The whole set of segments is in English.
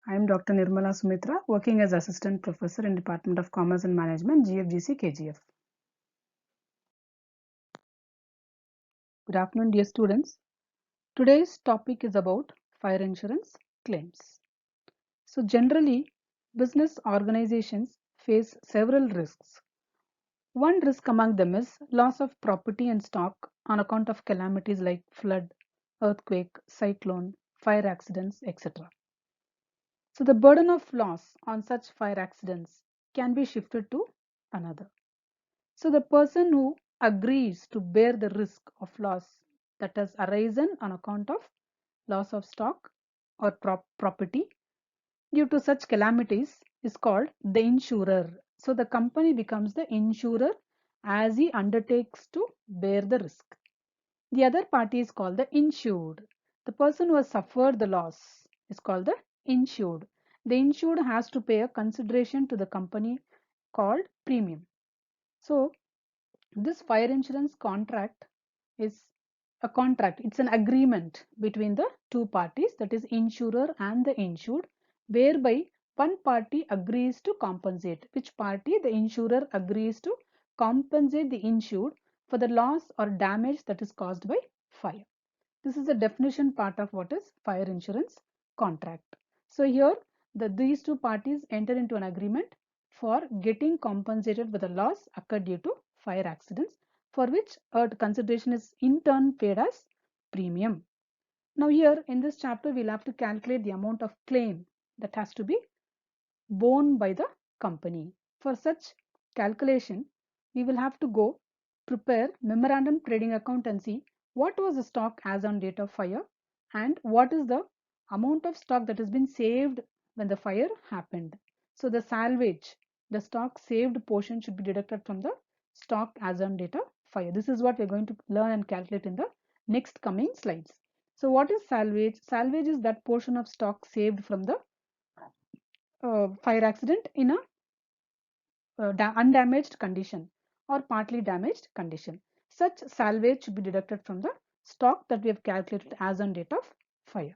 I am Dr. Nirmala Sumithra, working as Assistant Professor in Department of Commerce and Management, GFGC, KGF. Good afternoon, dear students. Today's topic is about fire insurance claims. So generally, business organizations face several risks. One risk among them is loss of property and stock on account of calamities like flood, earthquake, cyclone, fire accidents, etc. So the burden of loss on such fire accidents can be shifted to another. So the person who agrees to bear the risk of loss that has arisen on account of loss of stock or property due to such calamities is called the insurer. So the company becomes the insurer as he undertakes to bear the risk. The other party is called the insured. The person who has suffered the loss is called the insured. The insured has to pay a consideration to the company called premium. So this fire insurance contract is a contract. It's an agreement between the two parties, that is insurer and the insured, whereby one party agrees to compensate. Which party? The insurer agrees to compensate the insured for the loss or damage that is caused by fire. This is the definition part of what is fire insurance contract. So here these two parties enter into an agreement for getting compensated with the loss occurred due to fire accidents, for which a consideration is in turn paid as premium. Now here in this chapter we'll have to calculate the amount of claim that has to be borne by the company. For such calculation, we will have to go prepare memorandum trading account and see what was the stock as on date of fire and what is the amount of stock that has been saved when the fire happened. So the salvage, the stock saved portion should be deducted from the stock as on date of fire. This is what we're going to learn and calculate in the next coming slides. So what is salvage? Salvage is that portion of stock saved from the fire accident in a undamaged condition or partly damaged condition. Such salvage should be deducted from the stock that we have calculated as on date of fire.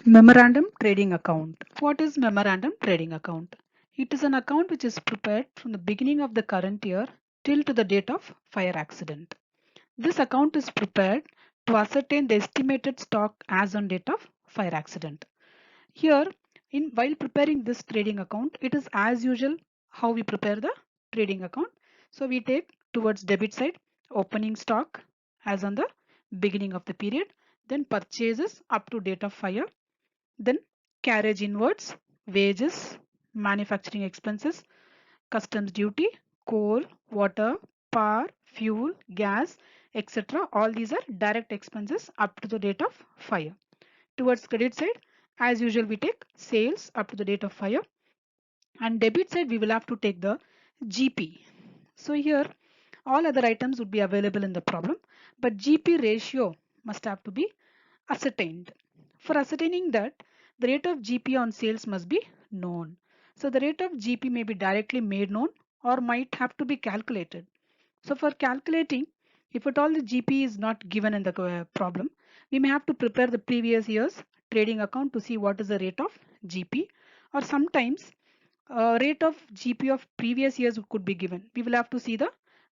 Memorandum trading account. What is memorandum trading account? It is an account which is prepared from the beginning of the current year till to the date of fire accident. This account is prepared to ascertain the estimated stock as on date of fire accident. Here, while preparing this trading account, it is as usual how we prepare the trading account. So we take towards debit side opening stock as on the beginning of the period, then purchases up to date of fire, then carriage inwards, wages, manufacturing expenses, customs duty, coal, water, power, fuel, gas, etc. All these are direct expenses up to the date of fire. Towards credit side, as usual, we take sales up to the date of fire, and debit side we will have to take the GP. So here all other items would be available in the problem, but GP ratio must have to be ascertained. For ascertaining that, the rate of GP on sales must be known. So the rate of GP may be directly made known or might have to be calculated. So for calculating, if at all the GP is not given in the problem, we may have to prepare the previous year's trading account to see what is the rate of GP, or sometimes rate of GP of previous years could be given. We will have to see the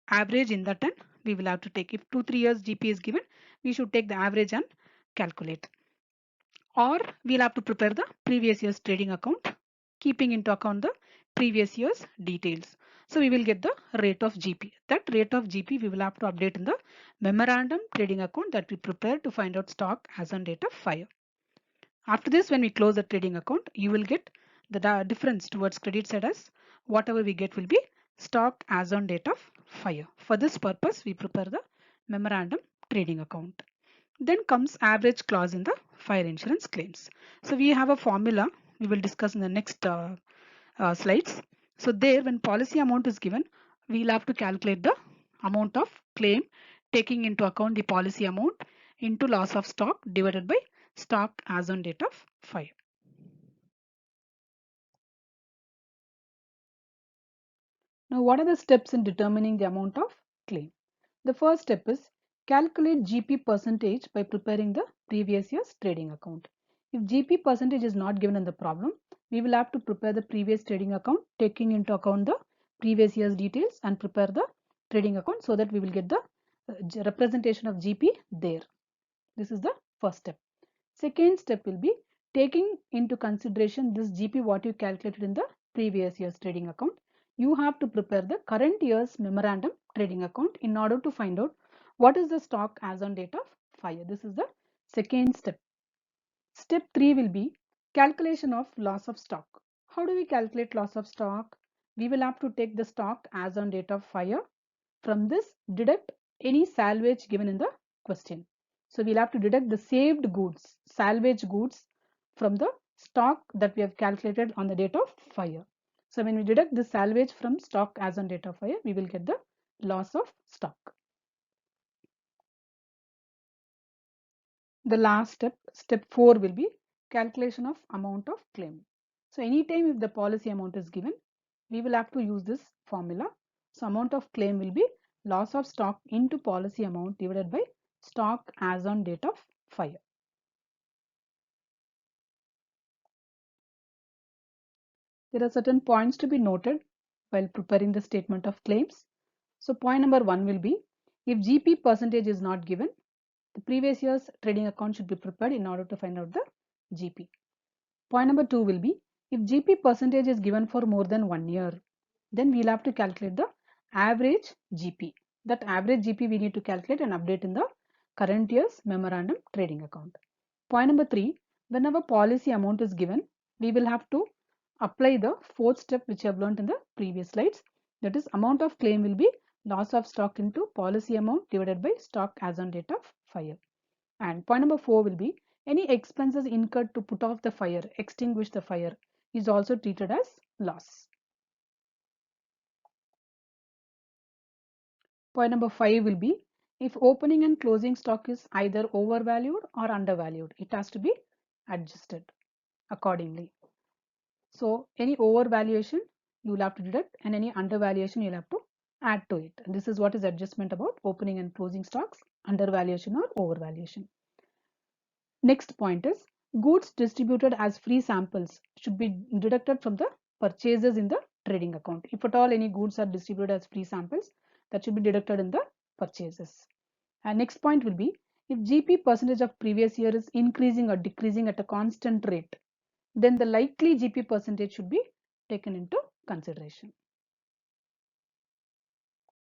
average in that, and we will have to take, if 2-3 years GP is given, we should take the average and calculate. Or we'll have to prepare the previous year's trading account keeping into account the previous year's details. So we will get the rate of GP. That rate of GP we will have to update in the memorandum trading account that we prepare to find out stock as on date of fire. After this, when we close the trading account, you will get the difference towards credit side as whatever we get will be stock as on date of fire. For this purpose, we prepare the memorandum trading account. Then comes average clause in the fire insurance claims. So we have a formula we will discuss in the next slides. So there, when policy amount is given, we'll have to calculate the amount of claim taking into account the policy amount into loss of stock divided by stock as on date of fire. Now, what are the steps in determining the amount of claim. The first step is calculate GP percentage by preparing the previous year's trading account. If GP percentage is not given in the problem, we will have to prepare the previous trading account taking into account the previous year's details and prepare the trading account so that we will get the representation of GP there. This is the first step. Second step will be taking into consideration this GP what you calculated in the previous year's trading account. You have to prepare the current year's memorandum trading account in order to find out what is the stock as on date of fire. This is the second step. Step 3 will be calculation of loss of stock. How do we calculate loss of stock? We will have to take the stock as on date of fire. From this, deduct any salvage given in the question. So we'll have to deduct the saved goods, salvage goods from the stock that we have calculated on the date of fire. So when we deduct the salvage from stock as on date of fire, we will get the loss of stock. The last step, step 4 will be calculation of amount of claim. So anytime if the policy amount is given, we will have to use this formula. So amount of claim will be loss of stock into policy amount divided by stock as on date of fire. There are certain points to be noted while preparing the statement of claims. So point number 1 will be if GP percentage is not given, the previous year's trading account should be prepared in order to find out the GP. Point number 2 will be if GP percentage is given for more than 1 year, then we'll have to calculate the average GP. That average GP we need to calculate and update in the current year's memorandum trading account. Point number 3, whenever policy amount is given, we will have to apply the fourth step which you have learned in the previous slides. That is amount of claim will be loss of stock into policy amount divided by stock as on date of fire. And point number 4 will be any expenses incurred to put off the fire, extinguish the fire is also treated as loss. Point number 5 will be if opening and closing stock is either overvalued or undervalued, it has to be adjusted accordingly. So any overvaluation you will have to deduct and any undervaluation you will have to add to it. And this is what is adjustment about opening and closing stocks, undervaluation or overvaluation. Next point is goods distributed as free samples should be deducted from the purchases in the trading account. If at all any goods are distributed as free samples, that should be deducted in the purchases. And next point will be if GP percentage of previous year is increasing or decreasing at a constant rate, then the likely GP percentage should be taken into consideration.